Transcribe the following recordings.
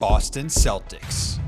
Boston Celtics.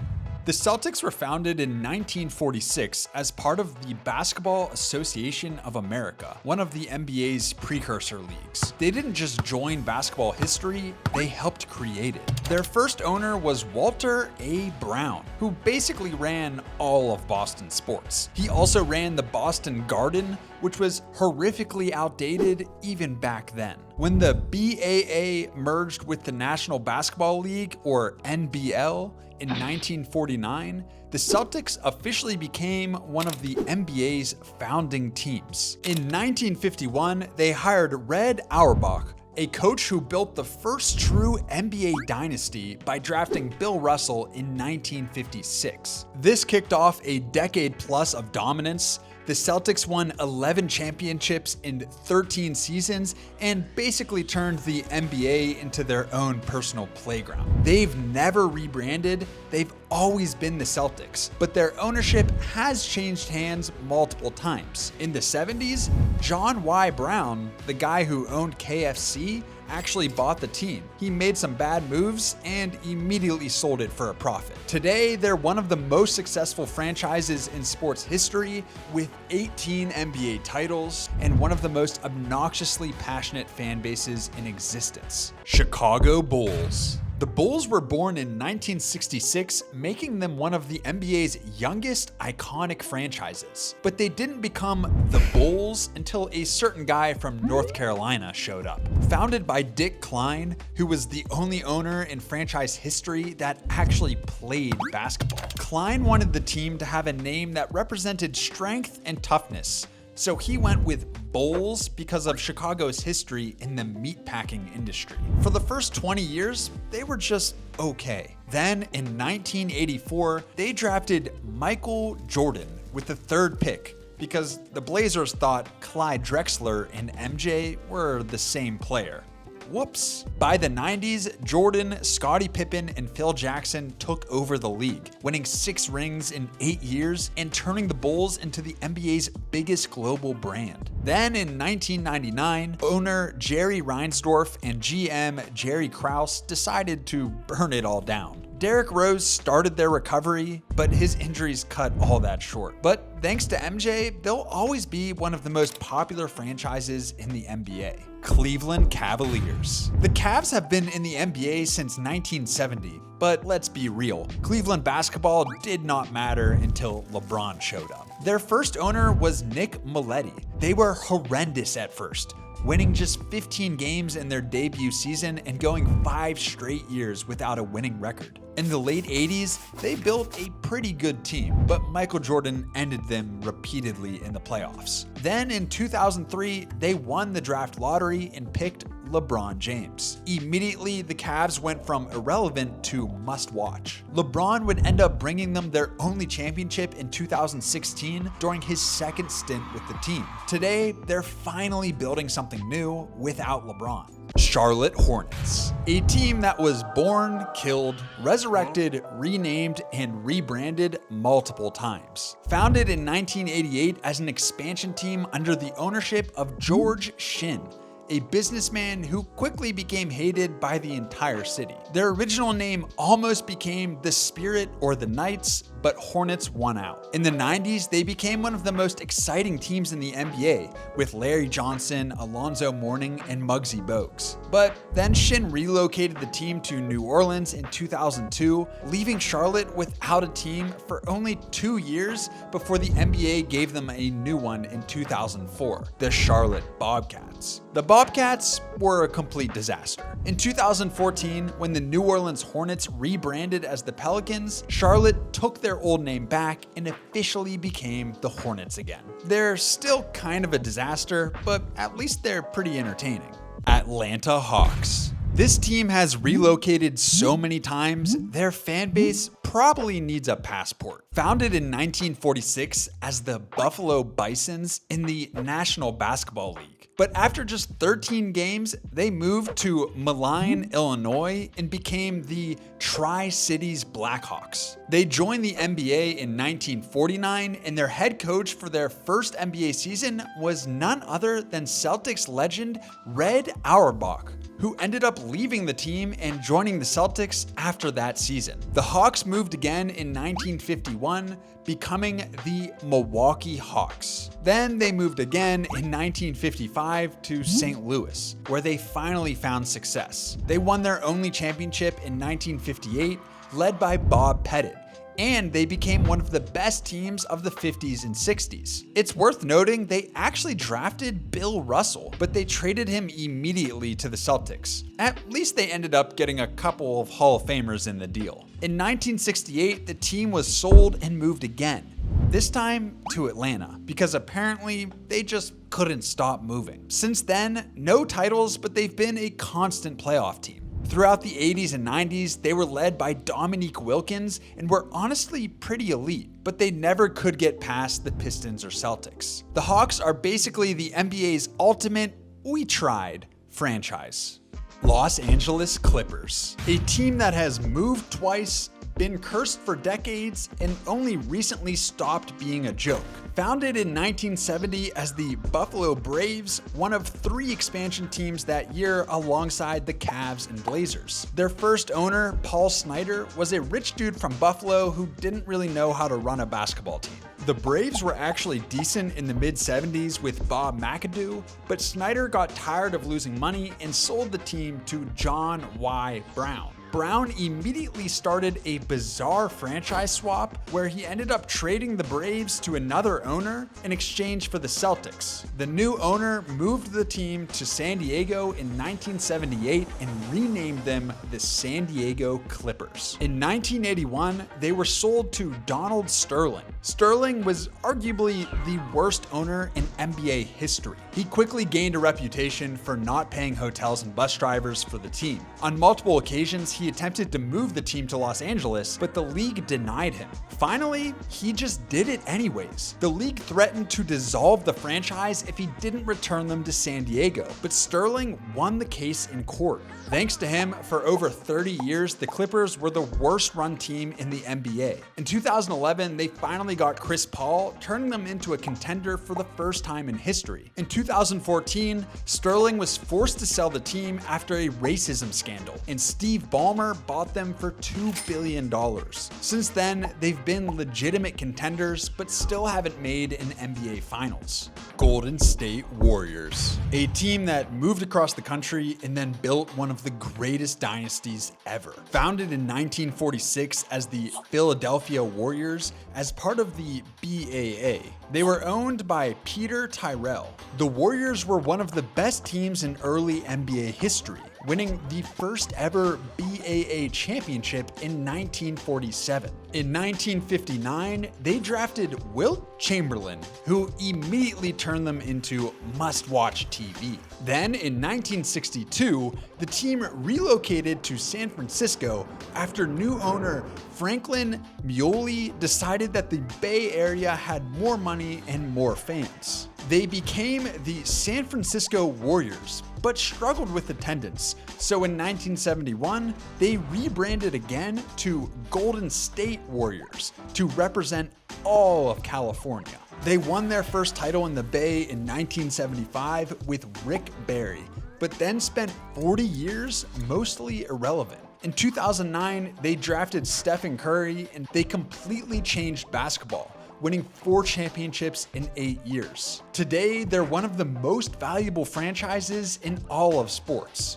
The Celtics were founded in 1946 as part of the Basketball Association of America, one of the NBA's precursor leagues. They didn't just join basketball history, they helped create it. Their first owner was Walter A. Brown, who basically ran all of Boston sports. He also ran the Boston Garden, which was horrifically outdated even back then. When the BAA merged with the National Basketball League, or NBL, in 1949, the Celtics officially became one of the NBA's founding teams. In 1951, they hired Red Auerbach, a coach who built the first true NBA dynasty by drafting Bill Russell in 1956. This kicked off a decade plus of dominance. The Celtics won 11 championships in 13 seasons and basically turned the NBA into their own personal playground. They've never rebranded, they've always been the Celtics, but their ownership has changed hands multiple times. In the 70s, John Y. Brown, the guy who owned KFC, actually bought the team. He made some bad moves and immediately sold it for a profit. Today, they're one of the most successful franchises in sports history with 18 NBA titles and one of the most obnoxiously passionate fan bases in existence. Chicago Bulls. The Bulls were born in 1966, making them one of the NBA's youngest iconic franchises. But they didn't become the Bulls until a certain guy from North Carolina showed up. Founded by Dick Klein, who was the only owner in franchise history that actually played basketball. Klein wanted the team to have a name that represented strength and toughness, so he went with Bulls because of Chicago's history in the meatpacking industry. For the first 20 years, they were just okay. Then in 1984, they drafted Michael Jordan with the third pick because the Blazers thought Clyde Drexler and MJ were the same player. Whoops. By the 90s, Jordan, Scottie Pippen, and Phil Jackson took over the league, winning 6 rings in 8 years and turning the Bulls into the NBA's biggest global brand. Then in 1999, owner Jerry Reinsdorf and GM Jerry Krause decided to burn it all down. Derrick Rose started their recovery, but his injuries cut all that short. But thanks to MJ, they'll always be one of the most popular franchises in the NBA. Cleveland Cavaliers. The Cavs have been in the NBA since 1970, but let's be real, Cleveland basketball did not matter until LeBron showed up. Their first owner was Nick Milletti. They were horrendous at first, winning just 15 games in their debut season and going 5 straight years without a winning record. In the late 80s, they built a pretty good team, but Michael Jordan ended them repeatedly in the playoffs. Then in 2003, they won the draft lottery and picked LeBron James. Immediately, the Cavs went from irrelevant to must-watch. LeBron would end up bringing them their only championship in 2016 during his second stint with the team. Today, they're finally building something new without LeBron. Charlotte Hornets. A team that was born, killed, resurrected, renamed, and rebranded multiple times. Founded in 1988 as an expansion team under the ownership of George Shinn, a businessman who quickly became hated by the entire city. Their original name almost became the Spirit or the Knights, but Hornets won out. In the 90s, they became one of the most exciting teams in the NBA, with Larry Johnson, Alonzo Mourning, and Muggsy Bogues. But then Shinn relocated the team to New Orleans in 2002, leaving Charlotte without a team for only 2 years before the NBA gave them a new one in 2004, the Charlotte Bobcats. The Bobcats were a complete disaster. In 2014, when the New Orleans Hornets rebranded as the Pelicans, Charlotte took their old name back and officially became the Hornets again. They're still kind of a disaster, but at least they're pretty entertaining. Atlanta Hawks. This team has relocated so many times, their fan base probably needs a passport. Founded in 1946 as the Buffalo Bisons in the National Basketball League. But after just 13 games, they moved to Moline, Illinois, and became the Tri-Cities Blackhawks. They joined the NBA in 1949, and their head coach for their first NBA season was none other than Celtics legend Red Auerbach, who ended up leaving the team and joining the Celtics after that season. The Hawks moved again in 1951, becoming the Milwaukee Hawks. Then they moved again in 1955 to St. Louis, where they finally found success. They won their only championship in 1958, led by Bob Pettit, and they became one of the best teams of the 50s and 60s. It's worth noting they actually drafted Bill Russell, but they traded him immediately to the Celtics. At least they ended up getting a couple of Hall of Famers in the deal. In 1968, the team was sold and moved again, this time to Atlanta, because apparently they just couldn't stop moving. Since then, no titles, but they've been a constant playoff team. Throughout the 80s and 90s, they were led by Dominique Wilkins and were honestly pretty elite, but they never could get past the Pistons or Celtics. The Hawks are basically the NBA's ultimate "we tried" franchise. Los Angeles Clippers, a team that has moved twice, been cursed for decades, and only recently stopped being a joke. Founded in 1970 as the Buffalo Braves, one of 3 expansion teams that year alongside the Cavs and Blazers. Their first owner, Paul Snyder, was a rich dude from Buffalo who didn't really know how to run a basketball team. The Braves were actually decent in the mid-70s with Bob McAdoo, but Snyder got tired of losing money and sold the team to John Y. Brown. Brown immediately started a bizarre franchise swap where he ended up trading the Braves to another owner in exchange for the Celtics. The new owner moved the team to San Diego in 1978 and renamed them the San Diego Clippers. In 1981, they were sold to Donald Sterling. Sterling was arguably the worst owner in NBA history. He quickly gained a reputation for not paying hotels and bus drivers for the team. On multiple occasions, he attempted to move the team to Los Angeles, but the league denied him. Finally, he just did it anyways. The league threatened to dissolve the franchise if he didn't return them to San Diego, but Sterling won the case in court. Thanks to him, for over 30 years, the Clippers were the worst run team in the NBA. In 2011, they finally got Chris Paul, turning them into a contender for the first time in history. In 2014, Sterling was forced to sell the team after a racism scandal, and Steve Ballmer bought them for $2 billion. Since then, they've been legitimate contenders, but still haven't made an NBA Finals. Golden State Warriors, a team that moved across the country and then built one of the greatest dynasties ever. Founded in 1946 as the Philadelphia Warriors as part of the BAA, they were owned by Peter Tyrell. The Warriors were one of the best teams in early NBA history, winning the first ever BAA championship in 1947. In 1959, they drafted Wilt Chamberlain, who immediately turned them into must-watch TV. Then in 1962, the team relocated to San Francisco after new owner Franklin Mioli decided that the Bay Area had more money and more fans. They became the San Francisco Warriors, but struggled with attendance. So in 1971, they rebranded again to Golden State Warriors to represent all of California. They won their first title in the Bay in 1975 with Rick Barry, but then spent 40 years mostly irrelevant. In 2009, they drafted Stephen Curry and they completely changed basketball, winning 4 championships in 8 years. Today, they're one of the most valuable franchises in all of sports.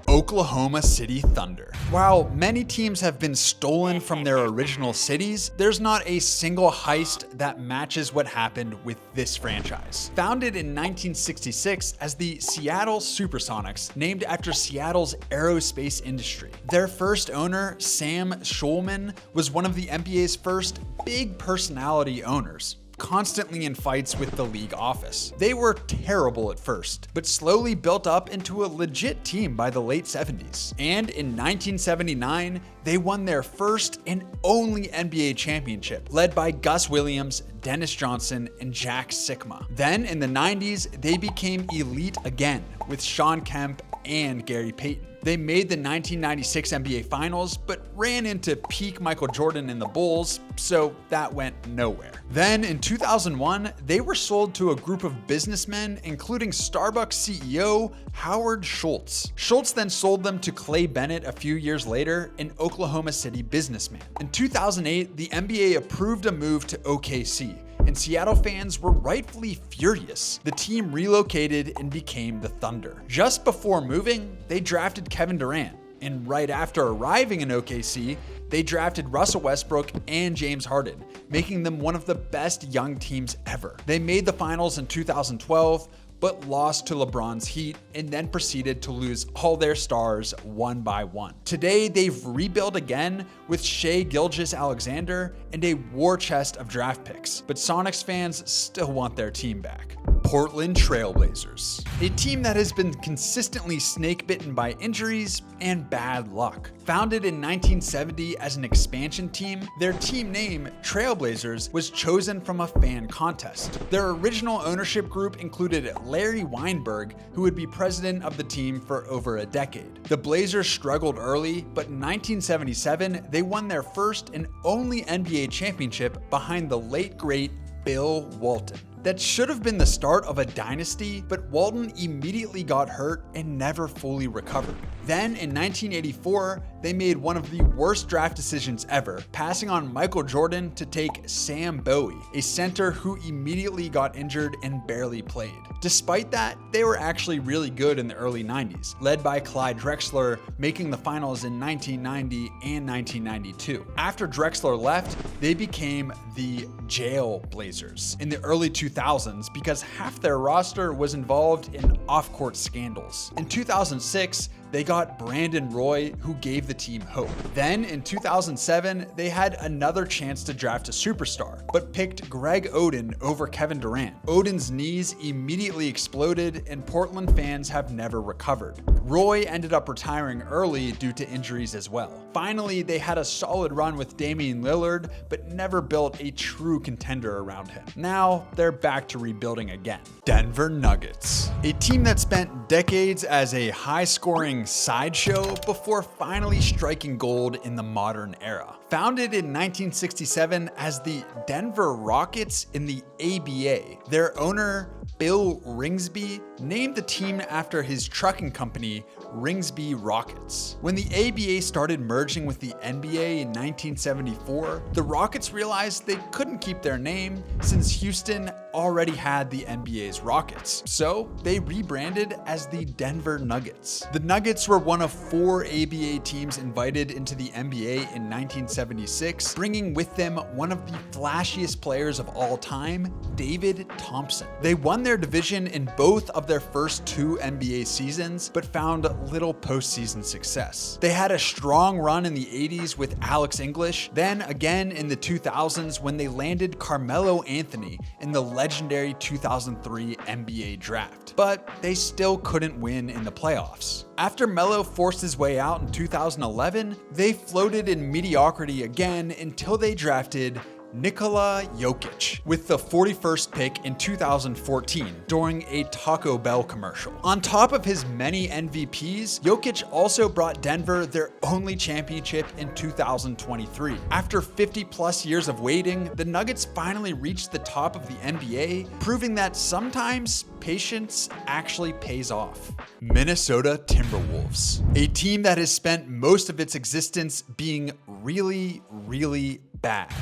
Oklahoma City Thunder. While many teams have been stolen from their original cities, there's not a single heist that matches what happened with this franchise. Founded in 1966 as the Seattle Supersonics, named after Seattle's aerospace industry. Their first owner, Sam Schulman, was one of the NBA's first big personality owners, constantly in fights with the league office. They were terrible at first, but slowly built up into a legit team by the late 70s. And in 1979, they won their first and only NBA championship, led by Gus Williams, Dennis Johnson, and Jack Sikma. Then in the 90s, they became elite again with Sean Kemp and Gary Payton. They made the 1996 NBA Finals, but ran into peak Michael Jordan and the Bulls, so that went nowhere. Then in 2001, they were sold to a group of businessmen, including Starbucks CEO Howard Schultz. Schultz then sold them to Clay Bennett a few years later, an Oklahoma City businessman. In 2008, the NBA approved a move to OKC, and Seattle fans were rightfully furious. The team relocated and became the Thunder. Just before moving, they drafted Kevin Durant, and right after arriving in OKC, they drafted Russell Westbrook and James Harden, making them one of the best young teams ever. They made the finals in 2012, but lost to LeBron's Heat and then proceeded to lose all their stars one by one. Today, they've rebuilt again with Shai Gilgeous-Alexander and a war chest of draft picks, but Sonics fans still want their team back. Portland Trail Blazers, a team that has been consistently snake-bitten by injuries and bad luck. Founded in 1970 as an expansion team, their team name, Trailblazers, was chosen from a fan contest. Their original ownership group included Larry Weinberg, who would be president of the team for over a decade. The Blazers struggled early, but in 1977, they won their first and only NBA championship behind the late great Bill Walton. That should have been the start of a dynasty, but Walton immediately got hurt and never fully recovered. Then in 1984, they made one of the worst draft decisions ever, passing on Michael Jordan to take Sam Bowie, a center who immediately got injured and barely played. Despite that, they were actually really good in the early 90s, led by Clyde Drexler, making the finals in 1990 and 1992. After Drexler left, they became the Jail Blazers in the early 2000s because half their roster was involved in off-court scandals. In 2006, they got Brandon Roy, who gave the team hope. Then in 2007, they had another chance to draft a superstar, but picked Greg Oden over Kevin Durant. Oden's knees immediately exploded, and Portland fans have never recovered. Roy ended up retiring early due to injuries as well. Finally, they had a solid run with Damian Lillard, but never built a true contender around him. Now, they're back to rebuilding again. Denver Nuggets, a team that spent decades as a high-scoring sideshow before finally striking gold in the modern era. Founded in 1967 as the Denver Rockets in the ABA, their owner, Bill Ringsby, named the team after his trucking company, Ringsby Rockets. When the ABA started merging with the NBA in 1974, the Rockets realized they couldn't keep their name since Houston already had the NBA's Rockets. So they rebranded as the Denver Nuggets. The Nuggets were one of 4 ABA teams invited into the NBA in 1976, bringing with them one of the flashiest players of all time, David Thompson. They won their division in both of their first 2 NBA seasons, but found little postseason success. They had a strong run in the 80s with Alex English, then again in the 2000s when they landed Carmelo Anthony in the legendary 2003 NBA draft. But they still couldn't win in the playoffs. After Melo forced his way out in 2011, they floated in mediocrity again until they drafted Nikola Jokic with the 41st pick in 2014 during a Taco Bell commercial. On top of his many MVPs, Jokic also brought Denver their only championship in 2023. After 50 plus years of waiting, the Nuggets finally reached the top of the NBA, proving that sometimes patience actually pays off. Minnesota Timberwolves, a team that has spent most of its existence being really, really bad.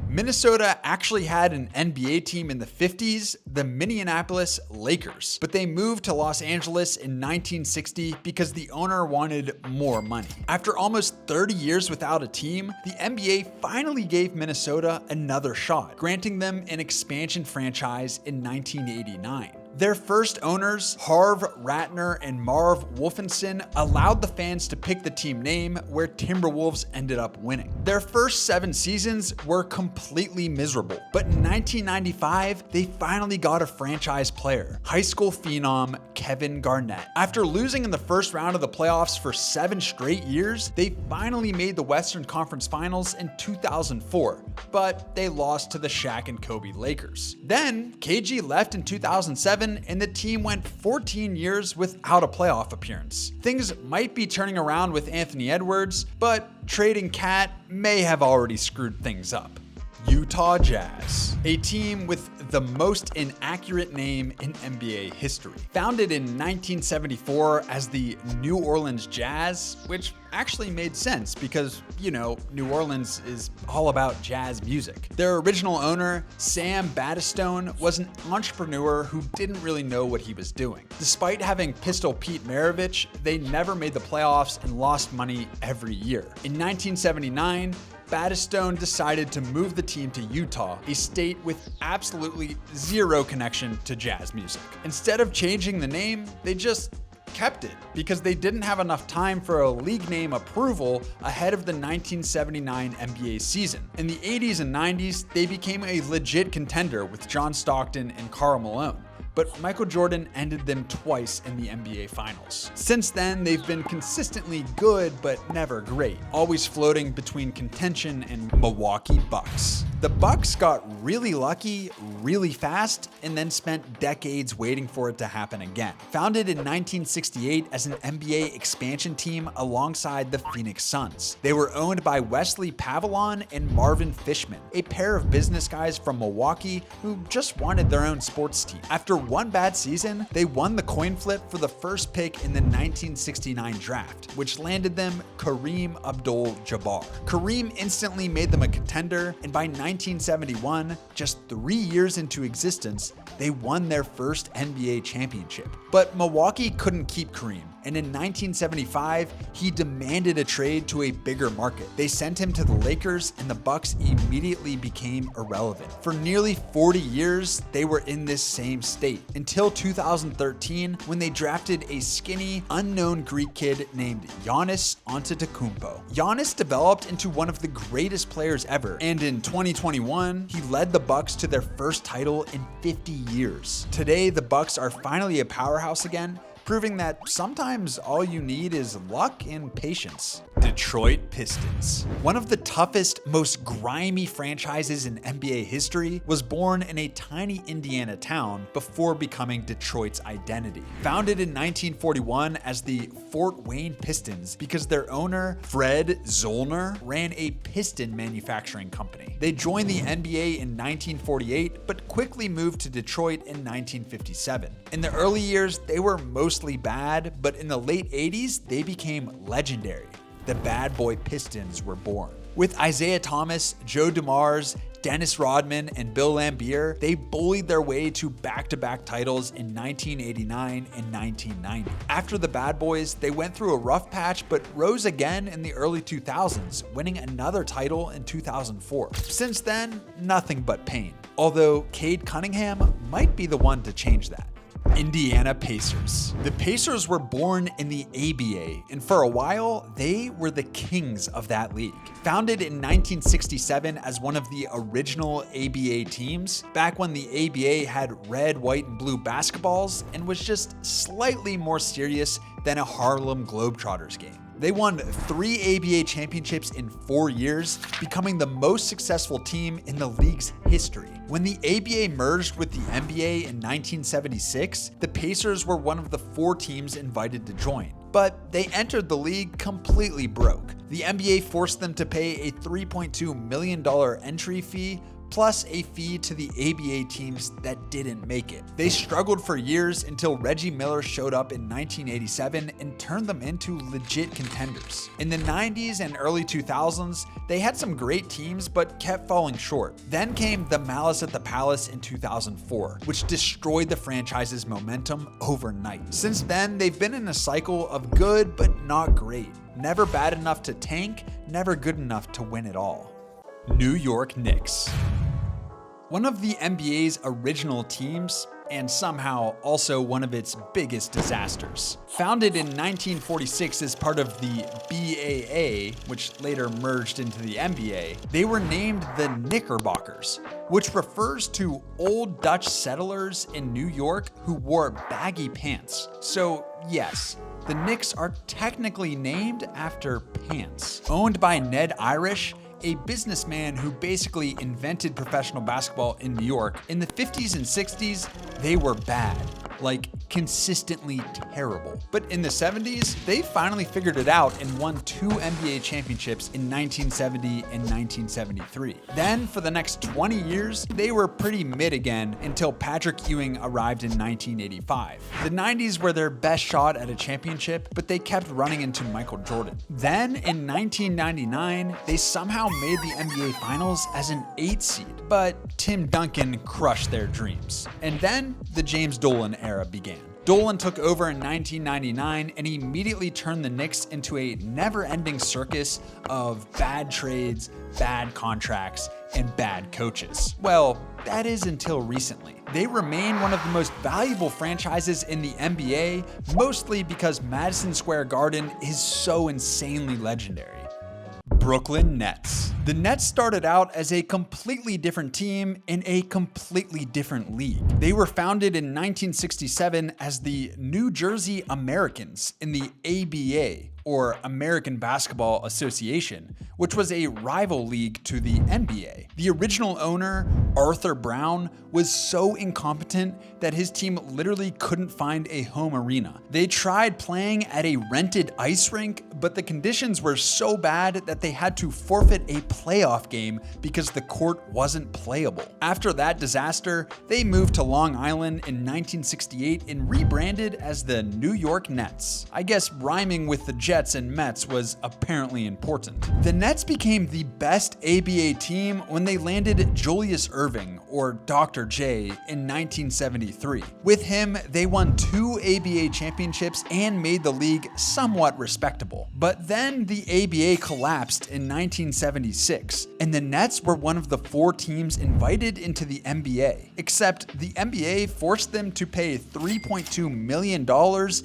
Minnesota actually had an NBA team in the 50s, the Minneapolis Lakers, but they moved to Los Angeles in 1960 because the owner wanted more money. After almost 30 years without a team, the NBA finally gave Minnesota another shot, granting them an expansion franchise in 1989. Their first owners, Harv Ratner and Marv Wolfenson, allowed the fans to pick the team name, where Timberwolves ended up winning. Their first 7 seasons were completely miserable, but in 1995, they finally got a franchise player, high school phenom Kevin Garnett. After losing in the first round of the playoffs for 7 straight years, they finally made the Western Conference Finals in 2004, but they lost to the Shaq and Kobe Lakers. Then, KG left in 2007, 2011, and the team went 14 years without a playoff appearance. Things might be turning around with Anthony Edwards, but trading Cat may have already screwed things up. Utah Jazz, a team with the most inaccurate name in NBA history. Founded in 1974 as the New Orleans Jazz, which actually made sense because, New Orleans is all about jazz music. Their original owner, Sam Battistone, was an entrepreneur who didn't really know what he was doing. Despite having Pistol Pete Maravich, they never made the playoffs and lost money every year. In 1979, Battistone decided to move the team to Utah, a state with absolutely zero connection to jazz music. Instead of changing the name, they just kept it because they didn't have enough time for a league name approval ahead of the 1979 NBA season. In the 80s and 90s, they became a legit contender with John Stockton and Karl Malone. But Michael Jordan ended them twice in the NBA Finals. Since then, they've been consistently good, but never great, always floating between contention and Milwaukee Bucks. The Bucks got really lucky really fast and then spent decades waiting for it to happen again. Founded in 1968 as an NBA expansion team alongside the Phoenix Suns. They were owned by Wesley Pavillon and Marvin Fishman, a pair of business guys from Milwaukee who just wanted their own sports team. After one bad season, they won the coin flip for the first pick in the 1969 draft, which landed them Kareem Abdul-Jabbar. Kareem instantly made them a contender, and by 1971, just 3 years into existence, they won their first NBA championship. But Milwaukee couldn't keep Kareem, and in 1975, he demanded a trade to a bigger market. They sent him to the Lakers, and the Bucks immediately became irrelevant. For nearly 40 years, they were in this same state, until 2013, when they drafted a skinny, unknown Greek kid named Giannis Antetokounmpo. Giannis developed into one of the greatest players ever, and in 2021, he led the Bucks to their first title in 50 years. Today, the Bucks are finally a powerhouse again, proving that sometimes all you need is luck and patience. Detroit Pistons. One of the toughest, most grimy franchises in NBA history was born in a tiny Indiana town before becoming Detroit's identity. Founded in 1941 as the Fort Wayne Pistons because their owner, Fred Zollner, ran a piston manufacturing company. They joined the NBA in 1948, but quickly moved to Detroit in 1957. In the early years, they were mostly bad, but in the late 80s, they became legendary. The Bad Boy Pistons were born. With Isaiah Thomas, Joe DeMars, Dennis Rodman, and Bill Laimbeer, they bullied their way to back-to-back titles in 1989 and 1990. After the Bad Boys, they went through a rough patch but rose again in the early 2000s, winning another title in 2004. Since then, nothing but pain. Although Cade Cunningham might be the one to change that. Indiana Pacers. The Pacers were born in the ABA, and for a while, they were the kings of that league. Founded in 1967 as one of the original ABA teams, back when the ABA had red, white, and blue basketballs and was just slightly more serious than a Harlem Globetrotters game. They won 3 ABA championships in 4 years, becoming the most successful team in the league's history. When the ABA merged with the NBA in 1976, the Pacers were one of the 4 teams invited to join. But they entered the league completely broke. The NBA forced them to pay a $3.2 million entry fee, plus a fee to the ABA teams that didn't make it. They struggled for years until Reggie Miller showed up in 1987 and turned them into legit contenders. In the 90s and early 2000s, they had some great teams but kept falling short. Then came the Malice at the Palace in 2004, which destroyed the franchise's momentum overnight. Since then, they've been in a cycle of good but not great. Never bad enough to tank, never good enough to win it all. New York Knicks. One of the NBA's original teams, and somehow also one of its biggest disasters. Founded in 1946 as part of the BAA, which later merged into the NBA, they were named the Knickerbockers, which refers to old Dutch settlers in New York who wore baggy pants. So yes, the Knicks are technically named after pants. Owned by Ned Irish, a businessman who basically invented professional basketball in New York, in the 50s and 60s, they were bad. Like, consistently terrible. But in the 70s, they finally figured it out and won 2 NBA championships in 1970 and 1973. Then, for the next 20 years, they were pretty mid again until Patrick Ewing arrived in 1985. The 90s were their best shot at a championship, but they kept running into Michael Jordan. Then, in 1999, they somehow made the NBA Finals as an 8 seed, but Tim Duncan crushed their dreams. And then, the James Dolan era began. Dolan took over in 1999 and he immediately turned the Knicks into a never-ending circus of bad trades, bad contracts, and bad coaches. Well, that is until recently. They remain one of the most valuable franchises in the NBA, mostly because Madison Square Garden is so insanely legendary. Brooklyn Nets. The Nets started out as a completely different team in a completely different league. They were founded in 1967 as the New Jersey Americans in the ABA, or American Basketball Association, which was a rival league to the NBA. The original owner, Arthur Brown, was so incompetent that his team literally couldn't find a home arena. They tried playing at a rented ice rink, but the conditions were so bad that they had to forfeit a playoff game because the court wasn't playable. After that disaster, they moved to Long Island in 1968 and rebranded as the New York Nets. I guess rhyming with the Jets and Mets was apparently important. The Nets became the best ABA team when they landed Julius Erving, or Dr. J, in 1973. With him, they won 2 ABA championships and made the league somewhat respectable. But then the ABA collapsed in 1976, and the Nets were one of the 4 teams invited into the NBA. Except the NBA forced them to pay $3.2 million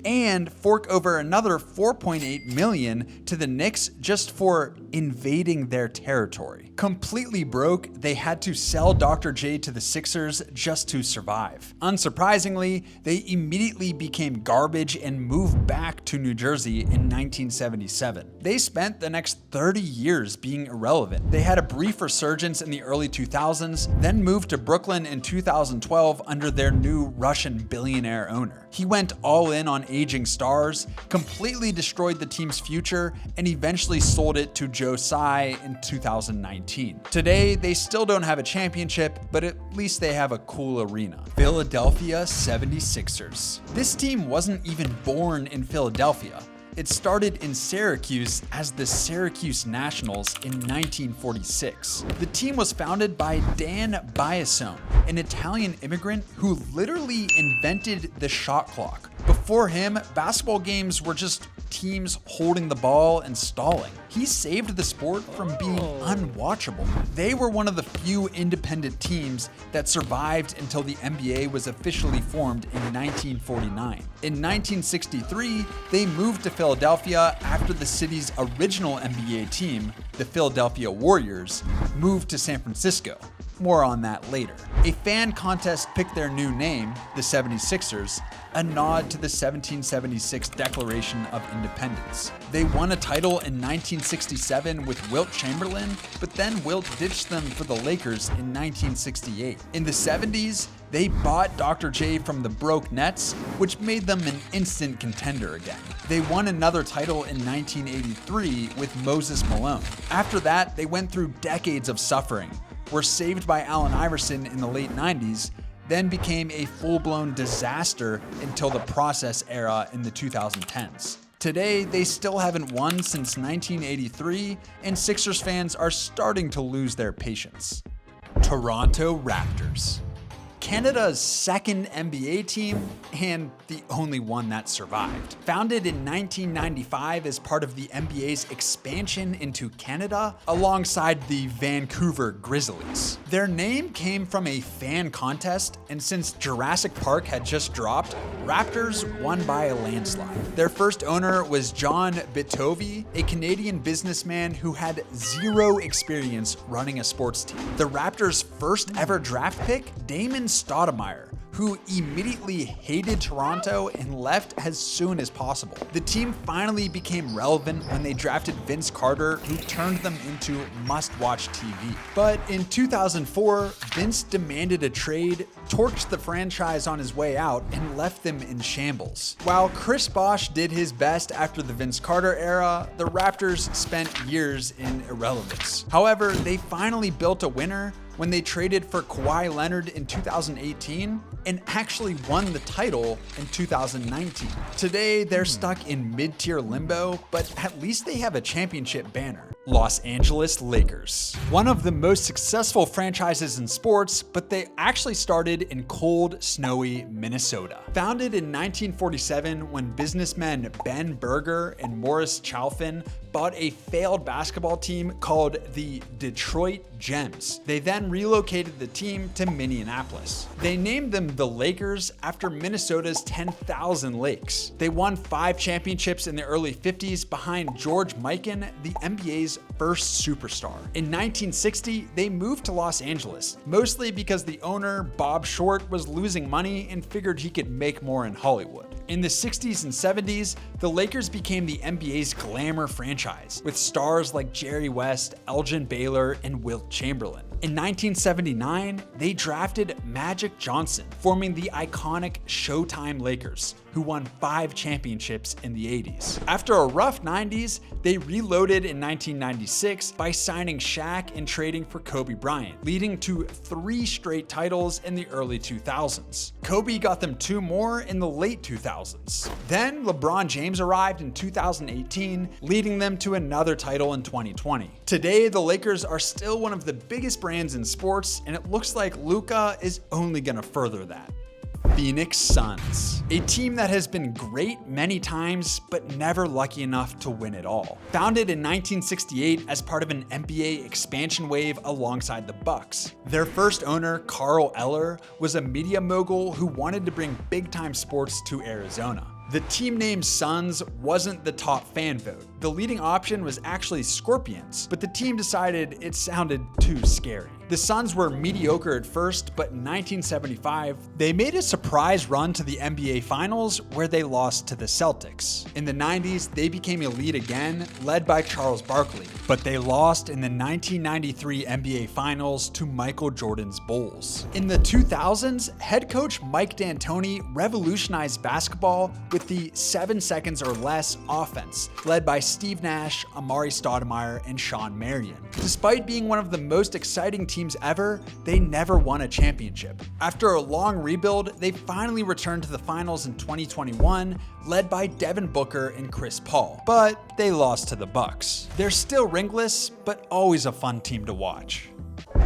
and fork over another $4.8 million to the Knicks just for invading their territory. Completely broke, they had to sell Dr. J to the Sixers just to survive. Unsurprisingly, they immediately became garbage and moved back to New Jersey in 1977. They spent the next 30 years being irrelevant. They had a brief resurgence in the early 2000s, then moved to Brooklyn in 2012 under their new Russian billionaire owner. He went all in on aging stars, completely destroyed the team's future, and eventually sold it to Joe Tsai in 2019. Today, they still don't have a championship, but at least they have a cool arena. Philadelphia 76ers. This team wasn't even born in Philadelphia. It started in Syracuse as the Syracuse Nationals in 1946. The team was founded by Dan Biasone, an Italian immigrant who literally invented the shot clock. Before him, basketball games were just teams holding the ball and stalling. He saved the sport from being unwatchable. They were one of the few independent teams that survived until the NBA was officially formed in 1949. In 1963, they moved to Philadelphia after the city's original NBA team, the Philadelphia Warriors, moved to San Francisco. More on that later. A fan contest picked their new name, the 76ers, a nod to the 1776 Declaration of Independence. They won a title in 1967 with Wilt Chamberlain, but then Wilt ditched them for the Lakers in 1968. In the 70s, they bought Dr. J from the broke Nets, which made them an instant contender again. They won another title in 1983 with Moses Malone. After that, they went through decades of suffering, were saved by Allen Iverson in the late 90s, then became a full-blown disaster until the process era in the 2010s. Today, they still haven't won since 1983, and Sixers fans are starting to lose their patience. Toronto Raptors. Canada's second NBA team, and the only one that survived. Founded in 1995 as part of the NBA's expansion into Canada, alongside the Vancouver Grizzlies. Their name came from a fan contest, and since Jurassic Park had just dropped, Raptors won by a landslide. Their first owner was John Bitovi, a Canadian businessman who had zero experience running a sports team. The Raptors' first ever draft pick, Damon Stoudemire, who immediately hated Toronto and left as soon as possible. The team finally became relevant when they drafted Vince Carter, who turned them into must-watch TV. But in 2004, Vince demanded a trade, torched the franchise on his way out, and left them in shambles. While Chris Bosh did his best after the Vince Carter era, the Raptors spent years in irrelevance. However, they finally built a winner when they traded for Kawhi Leonard in 2018 and actually won the title in 2019. Today, they're stuck in mid-tier limbo, but at least they have a championship banner. Los Angeles Lakers. One of the most successful franchises in sports, but they actually started in cold, snowy Minnesota. Founded in 1947 when businessmen Ben Berger and Morris Chalfin bought a failed basketball team called the Detroit Gems. They then relocated the team to Minneapolis. They named them the Lakers after Minnesota's 10,000 lakes. They won 5 championships in the early 50s behind George Mikan, the NBA's first superstar. In 1960, they moved to Los Angeles, mostly because the owner, Bob Short, was losing money and figured he could make more in Hollywood. In the 60s and 70s, the Lakers became the NBA's glamour franchise, with stars like Jerry West, Elgin Baylor, and Wilt Chamberlain. In 1979, they drafted Magic Johnson, forming the iconic Showtime Lakers, who won 5 championships in the 80s. After a rough 90s, they reloaded in 1996 by signing Shaq and trading for Kobe Bryant, leading to 3 straight titles in the early 2000s. Kobe got them 2 more in the late 2000s. Then LeBron James arrived in 2018, leading them to another title in 2020. Today, the Lakers are still one of the biggest brands in sports, and it looks like Luka is only gonna further that. Phoenix Suns, a team that has been great many times, but never lucky enough to win it all. Founded in 1968 as part of an NBA expansion wave alongside the Bucks. Their first owner, Carl Eller, was a media mogul who wanted to bring big-time sports to Arizona. The team name Suns wasn't the top fan vote. The leading option was actually Scorpions, but the team decided it sounded too scary. The Suns were mediocre at first, but in 1975, they made a surprise run to the NBA Finals where they lost to the Celtics. In the 90s, they became elite again, led by Charles Barkley, but they lost in the 1993 NBA Finals to Michael Jordan's Bulls. In the 2000s, head coach Mike D'Antoni revolutionized basketball with the 7 seconds or less offense, led by Steve Nash, Amari Stoudemire, and Sean Marion. Despite being one of the most exciting teams ever, they never won a championship. After a long rebuild, they finally returned to the finals in 2021, led by Devin Booker and Chris Paul, but they lost to the Bucks. They're still ringless, but always a fun team to watch.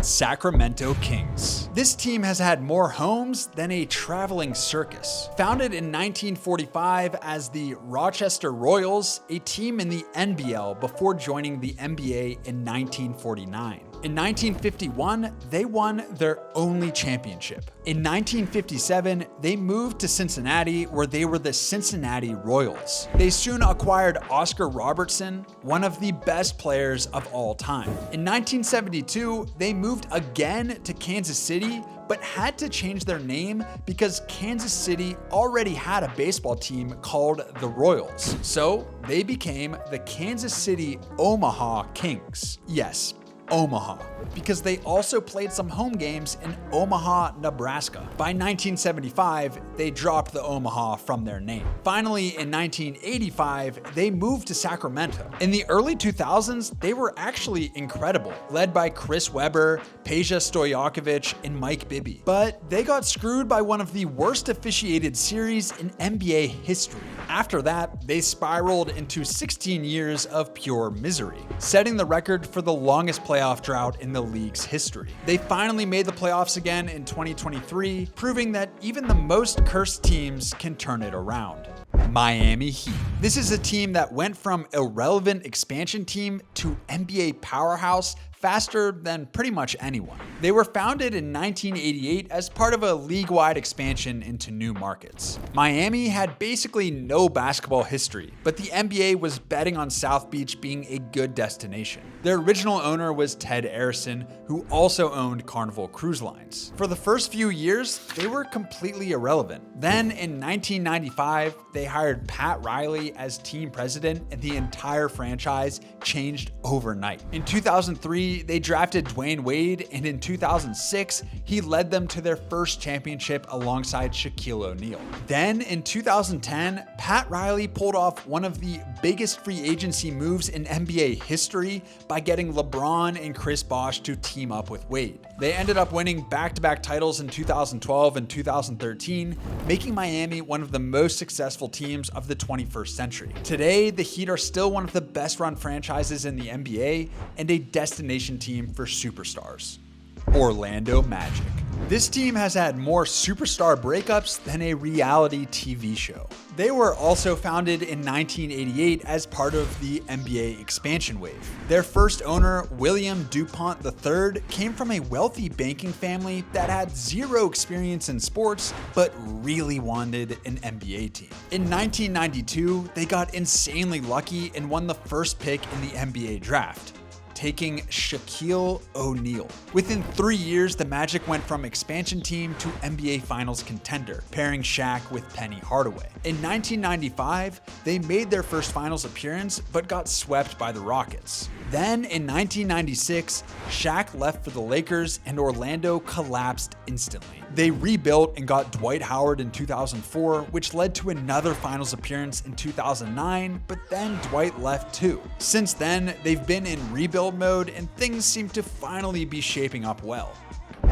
Sacramento Kings. This team has had more homes than a traveling circus. Founded in 1945 as the Rochester Royals, a team in the NBL before joining the NBA in 1949. In 1951, they won their only championship. In 1957, they moved to Cincinnati, where they were the Cincinnati Royals. They soon acquired Oscar Robertson, one of the best players of all time. In 1972, they moved again to Kansas City, but had to change their name because Kansas City already had a baseball team called the Royals. So they became the Kansas City Omaha Kings. Yes, Omaha, because they also played some home games in Omaha, Nebraska. By 1975, they dropped the Omaha from their name. Finally, in 1985, they moved to Sacramento. In the early 2000s, they were actually incredible, led by Chris Webber, Peja Stojakovic, and Mike Bibby. But they got screwed by one of the worst officiated series in NBA history. After that, they spiraled into 16 years of pure misery, setting the record for the longest playoff drought in the league's history. They finally made the playoffs again in 2023, proving that even the most cursed teams can turn it around. Miami Heat. This is a team that went from irrelevant expansion team to NBA powerhouse faster than pretty much anyone. They were founded in 1988 as part of a league-wide expansion into new markets. Miami had basically no basketball history, but the NBA was betting on South Beach being a good destination. Their original owner was Ted Arison, who also owned Carnival Cruise Lines. For the first few years, they were completely irrelevant. Then in 1995, they hired Pat Riley as team president, and the entire franchise changed overnight. In 2003, they drafted Dwayne Wade, and in 2006, he led them to their first championship alongside Shaquille O'Neal. Then in 2010, Pat Riley pulled off one of the biggest free agency moves in NBA history by getting LeBron and Chris Bosh to team up with Wade. They ended up winning back-to-back titles in 2012 and 2013, making Miami one of the most successful teams of the 21st century. Today, the Heat are still one of the best-run franchises in the NBA and a destination team for superstars. Orlando Magic. This team has had more superstar breakups than a reality TV show. They were also founded in 1988 as part of the NBA expansion wave. Their first owner, William DuPont III, came from a wealthy banking family that had zero experience in sports, but really wanted an NBA team. In 1992, they got insanely lucky and won the first pick in the NBA draft, taking Shaquille O'Neal. Within 3 years, the Magic went from expansion team to NBA Finals contender, pairing Shaq with Penny Hardaway. In 1995, they made their first Finals appearance, but got swept by the Rockets. Then in 1996, Shaq left for the Lakers and Orlando collapsed instantly. They rebuilt and got Dwight Howard in 2004, which led to another Finals appearance in 2009, but then Dwight left too. Since then, they've been in rebuild mode and things seem to finally be shaping up well.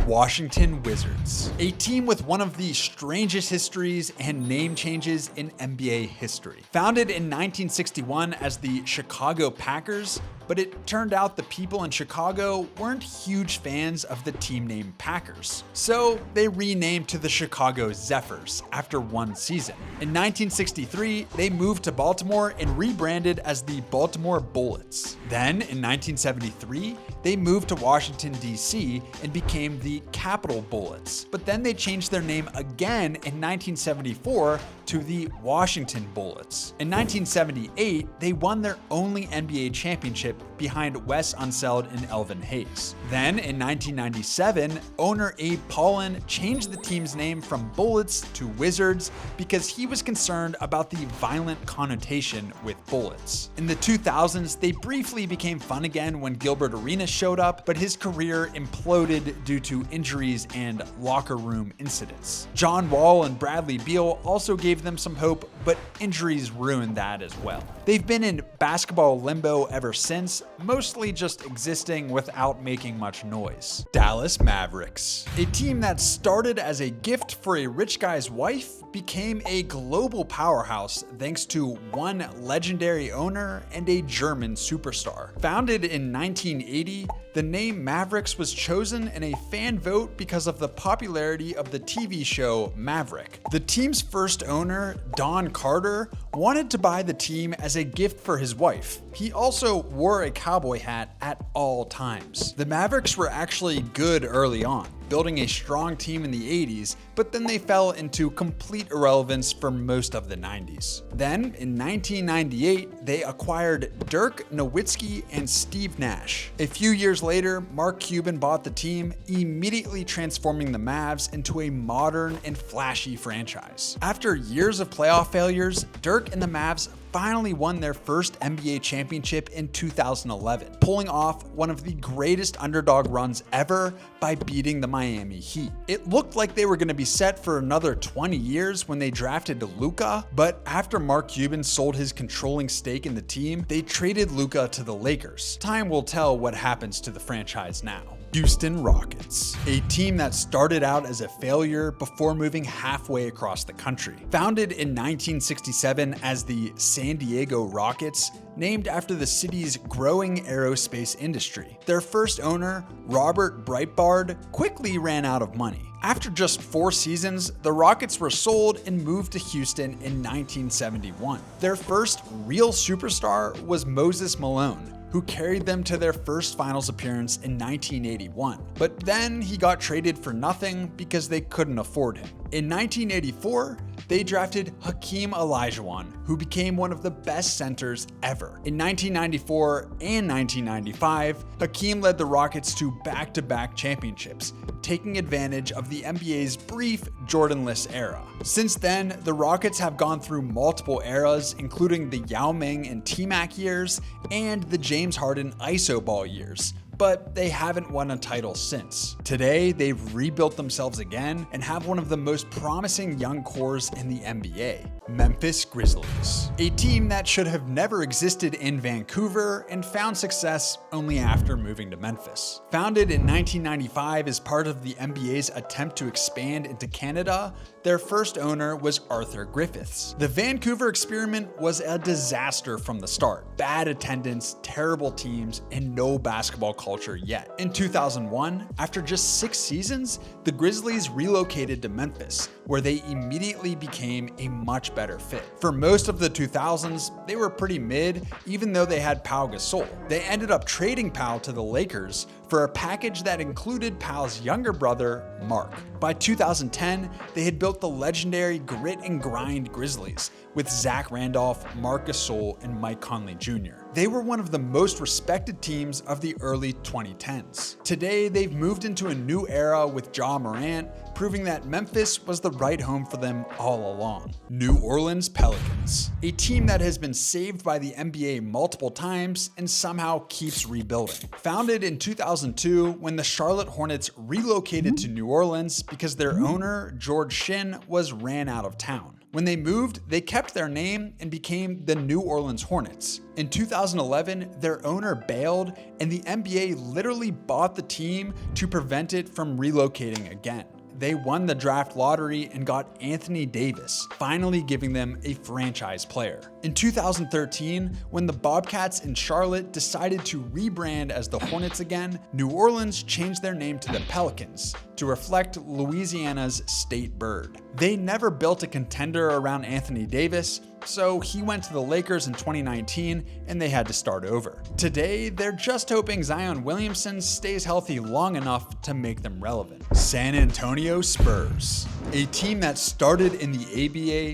Washington Wizards, a team with one of the strangest histories and name changes in NBA history. Founded in 1961 as the Chicago Packers, but it turned out the people in Chicago weren't huge fans of the team name Packers. So they renamed to the Chicago Zephyrs after one season. In 1963, they moved to Baltimore and rebranded as the Baltimore Bullets. Then in 1973, they moved to Washington, D.C. and became the Capitol Bullets. But then they changed their name again in 1974 to the Washington Bullets. In 1978, they won their only NBA championship behind Wes Unseld and Elvin Hayes. Then in 1997, owner Abe Paulin changed the team's name from Bullets to Wizards because he was concerned about the violent connotation with bullets. In the 2000s, they briefly became fun again when Gilbert Arenas showed up, but his career imploded due to injuries and locker room incidents. John Wall and Bradley Beal also gave them some hope, but injuries ruined that as well. They've been in basketball limbo ever since, mostly just existing without making much noise. Dallas Mavericks. A team that started as a gift for a rich guy's wife became a global powerhouse thanks to one legendary owner and a German superstar. Founded in 1980, the name Mavericks was chosen in a fan vote because of the popularity of the TV show Maverick. The team's first owner, Don Carter, wanted to buy the team as a gift for his wife. He also wore a cowboy hat at all times. The Mavericks were actually good early on, building a strong team in the 80s, but then they fell into complete irrelevance for most of the 90s. Then, in 1998, they acquired Dirk Nowitzki and Steve Nash. A few years later, Mark Cuban bought the team, immediately transforming the Mavs into a modern and flashy franchise. After years of playoff failures, Dirk and the Mavs finally won their first NBA championship in 2011, pulling off one of the greatest underdog runs ever by beating the Miami Heat. It looked like they were going to be set for another 20 years when they drafted Luka, but after Mark Cuban sold his controlling stake in the team, they traded Luka to the Lakers. Time will tell what happens to the franchise now. Houston Rockets, a team that started out as a failure before moving halfway across the country. Founded in 1967 as the San Diego Rockets, named after the city's growing aerospace industry. Their first owner, Robert Breitbard, quickly ran out of money. After just 4 seasons, the Rockets were sold and moved to Houston in 1971. Their first real superstar was Moses Malone, who carried them to their first finals appearance in 1981. But then he got traded for nothing because they couldn't afford him. In 1984, they drafted Hakeem Olajuwon, who became one of the best centers ever. In 1994 and 1995, Hakeem led the Rockets to back-to-back championships, taking advantage of the NBA's brief Jordan-less era. Since then, the Rockets have gone through multiple eras, including the Yao Ming and T-Mac years and the James Harden ISO ball years, but they haven't won a title since. Today, they've rebuilt themselves again and have one of the most promising young cores in the NBA. Memphis Grizzlies, a team that should have never existed in Vancouver and found success only after moving to Memphis. Founded in 1995 as part of the NBA's attempt to expand into Canada, their first owner was Arthur Griffiths. The Vancouver experiment was a disaster from the start. Bad attendance, terrible teams, and no basketball culture yet. In 2001, after just 6 seasons, the Grizzlies relocated to Memphis, where they immediately became a much better fit. For most of the 2000s, they were pretty mid, even though they had Pau Gasol. They ended up trading Pau to the Lakers for a package that included Pau's younger brother, Mark. By 2010, they had built the legendary grit and grind Grizzlies with Zach Randolph, Marc Gasol, and Mike Conley Jr. They were one of the most respected teams of the early 2010s. Today, they've moved into a new era with Ja Morant, proving that Memphis was the right home for them all along. New Orleans Pelicans, a team that has been saved by the NBA multiple times and somehow keeps rebuilding. Founded in 2002 when the Charlotte Hornets relocated to New Orleans because their owner, George Shinn, was ran out of town. When they moved, they kept their name and became the New Orleans Hornets. In 2011, their owner bailed, and the NBA literally bought the team to prevent it from relocating again. They won the draft lottery and got Anthony Davis, finally giving them a franchise player. In 2013, when the Bobcats in Charlotte decided to rebrand as the Hornets again, New Orleans changed their name to the Pelicans to reflect Louisiana's state bird. They never built a contender around Anthony Davis, so he went to the Lakers in 2019 and they had to start over. Today, they're just hoping Zion Williamson stays healthy long enough to make them relevant. San Antonio Spurs, a team that started in the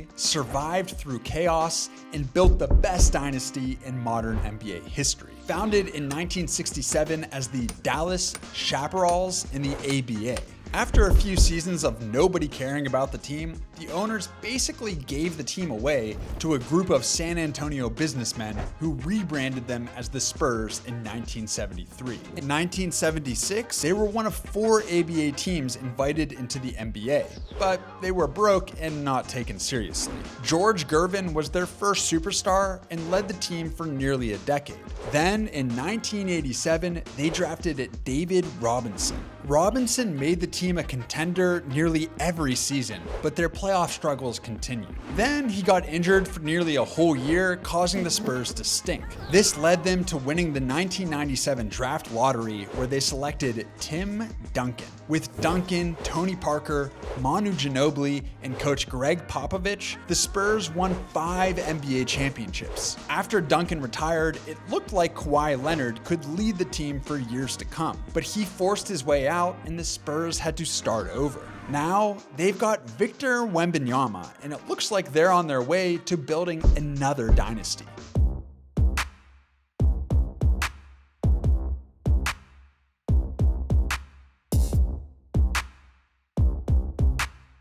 ABA, survived through chaos, and built the best dynasty in modern NBA history. Founded in 1967 as the Dallas Chaparrals in the ABA. After a few seasons of nobody caring about the team, the owners basically gave the team away to a group of San Antonio businessmen who rebranded them as the Spurs in 1973. In 1976, they were one of 4 ABA teams invited into the NBA, but they were broke and not taken seriously. George Gervin was their first superstar and led the team for nearly a decade. Then, in 1987, they drafted David Robinson. Robinson made the team a contender nearly every season, but their playoff struggles continued. Then he got injured for nearly a whole year, causing the Spurs to stink. This led them to winning the 1997 draft lottery, where they selected Tim Duncan. With Duncan, Tony Parker, Manu Ginobili, and coach Greg Popovich, the Spurs won 5 NBA championships. After Duncan retired, it looked like Kawhi Leonard could lead the team for years to come, but he forced his way out and the Spurs had to start over. Now, they've got Victor Wembanyama, and it looks like they're on their way to building another dynasty.